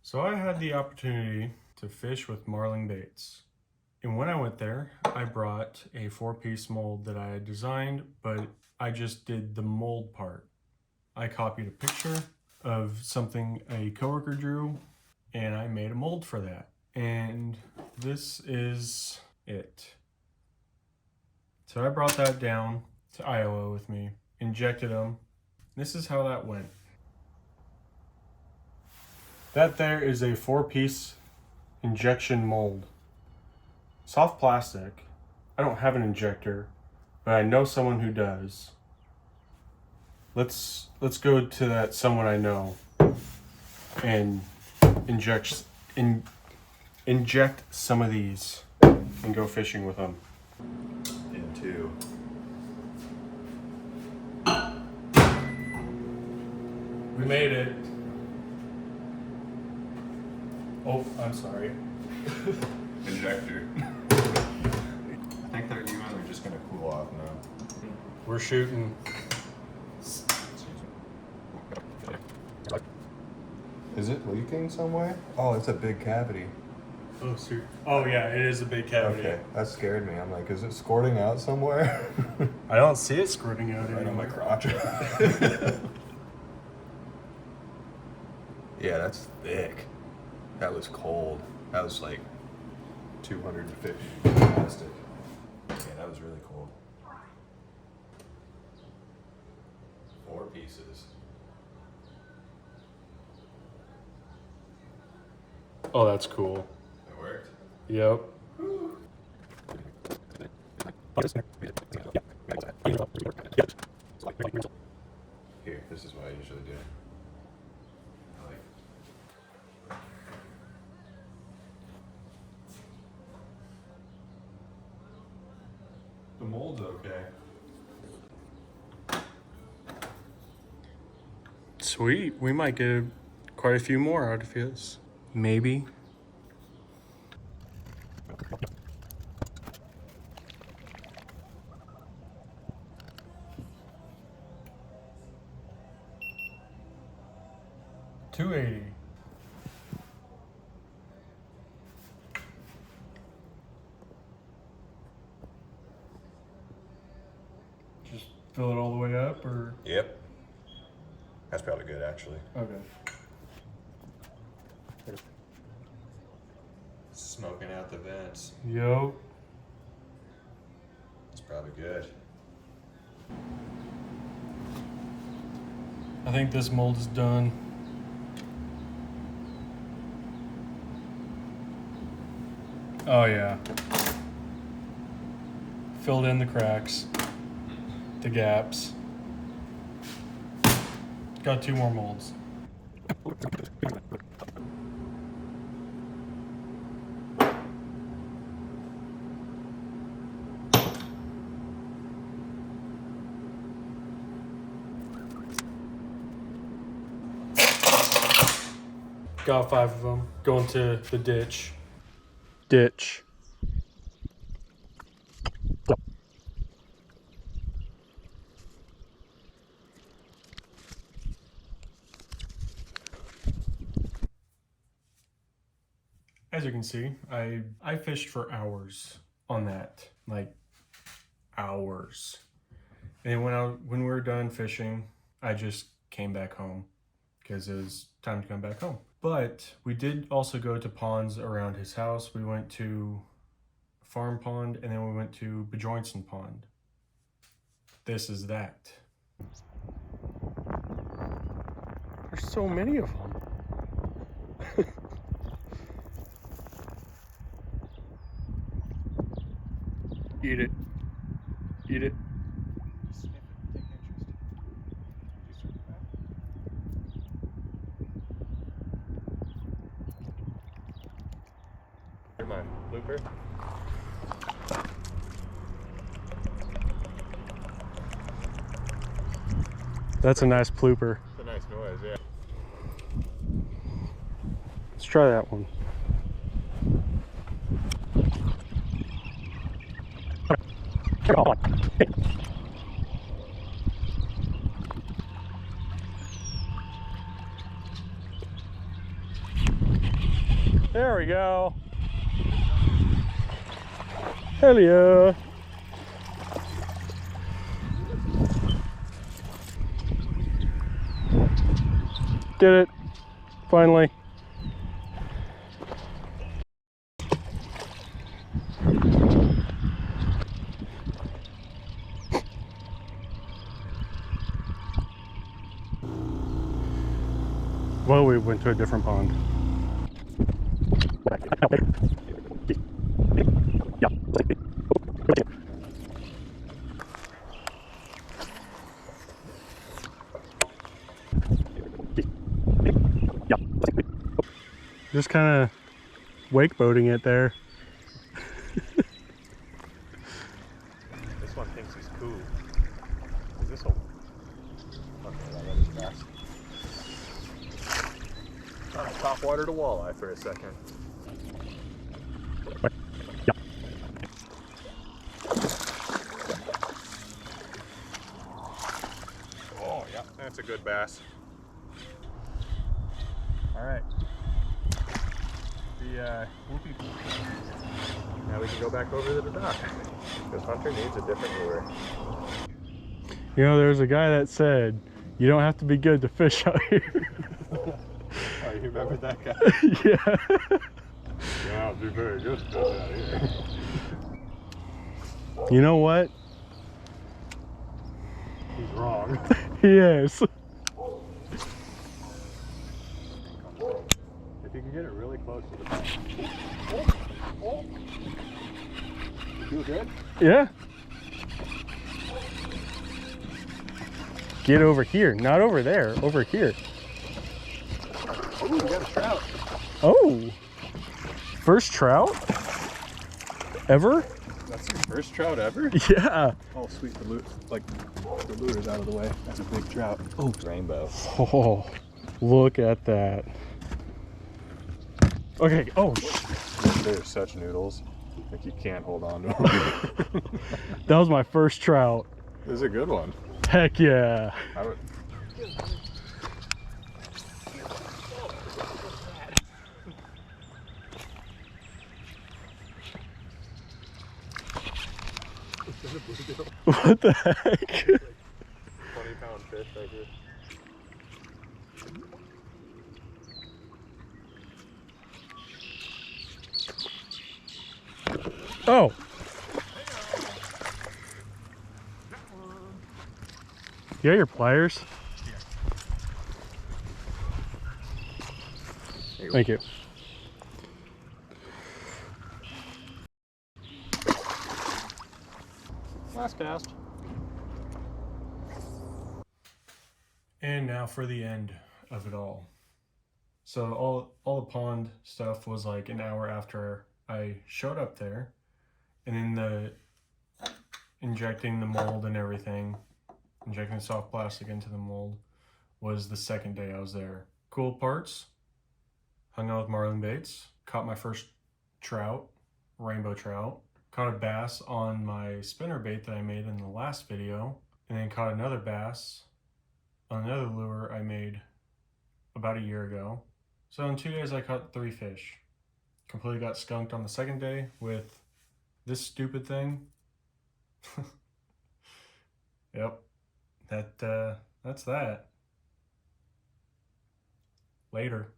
So I had the opportunity to fish with marling baits. And when I went there, I brought a 4-piece mold that I had designed, but I just did the mold part. I copied a picture of something a coworker drew, and I made a mold for that. And this is it. So I brought that down to Iowa with me, injected them. This is how that went. That there is a 4-piece injection mold. Soft plastic. I don't have an injector, but I know someone who does. Let's go to that someone I know and inject some of these and go fishing with them. Into We made it. Oh, I'm sorry. injector. I think they're even. They're just gonna cool off now. We're shooting. Is it leaking somewhere? Oh, it's a big cavity. Oh, shoot. Oh, yeah, it is a big cavity. Okay, that scared me. I'm like, is it squirting out somewhere? I don't see it squirting out Right on my anymore. crotch. Yeah, that's thick. That was cold. That was like 250 plastic. Yeah, that was really cold. 4 pieces. Oh, that's cool. It worked. Yep. Here, this is what I usually do. I like. The mold's okay. Sweet. We might get quite a few more out of this. Maybe. $2.80. Just fill it all the way up, or Yep. That's probably good, actually. okay. Smoking out the vents. Yo. That's probably good. I think this mold is done. Oh yeah. Filled in the cracks, the gaps. Got 2 more molds. Got 5 of them. Going to the ditch. Ditch. As you can see, I fished for hours on that, like hours. And when we were done fishing, I just came back home because it was time to come back home. But we did also go to ponds around his house. We went to Farm Pond, and then we went to Bejoinson Pond. This is that. There's so many of them. Eat it. Eat it. Come on, blooper. That's a nice plooper. It's a nice noise, yeah. Let's try that one. There we go. Hell yeah. Did it. Finally. Well, we went to a different pond. Just kind of wake boating it there. This one thinks he's cool. Is this a... Okay, that is fast. Top water to walleye for a second. Oh, yeah, that's a good bass. All right. The whoopee. Now we can go back over to the dock because Hunter needs a different lure. You know, there's a guy that said, you don't have to be good to fish out here. Oh, you remember that guy? Yeah. Yeah, I'll do very good to fish out here. You know what? He's wrong. He is. If you can get it really close to the bank. Oh. You feel good? Yeah. Get over here, not over there, over here. Oh, we got a trout. Oh. First trout? Ever? That's your first trout ever? Yeah. Oh, sweet. The lure's out of the way. That's a big trout. Oh, rainbow. Oh, look at that. Okay, oh. They're such noodles. Like you can't hold on to them. That was my first trout. This is a good one. Heck yeah. I would... What the heck? 20-pound fish right here. Oh. You got your pliers? Yeah. Thank you. Last cast. And now for the end of it all. So all the pond stuff was like an hour after I showed up there, and then the injecting the mold and everything, injecting soft plastic into the mold, was the second day I was there. Cool parts: hung out with marlin baits, caught my first trout, rainbow trout, caught a bass on my spinner bait that I made in the last video, and then caught another bass on another lure I made about a year ago. So in 2 days I caught 3 fish. Completely got skunked on the second day with this stupid thing. Yep, that's that. Later.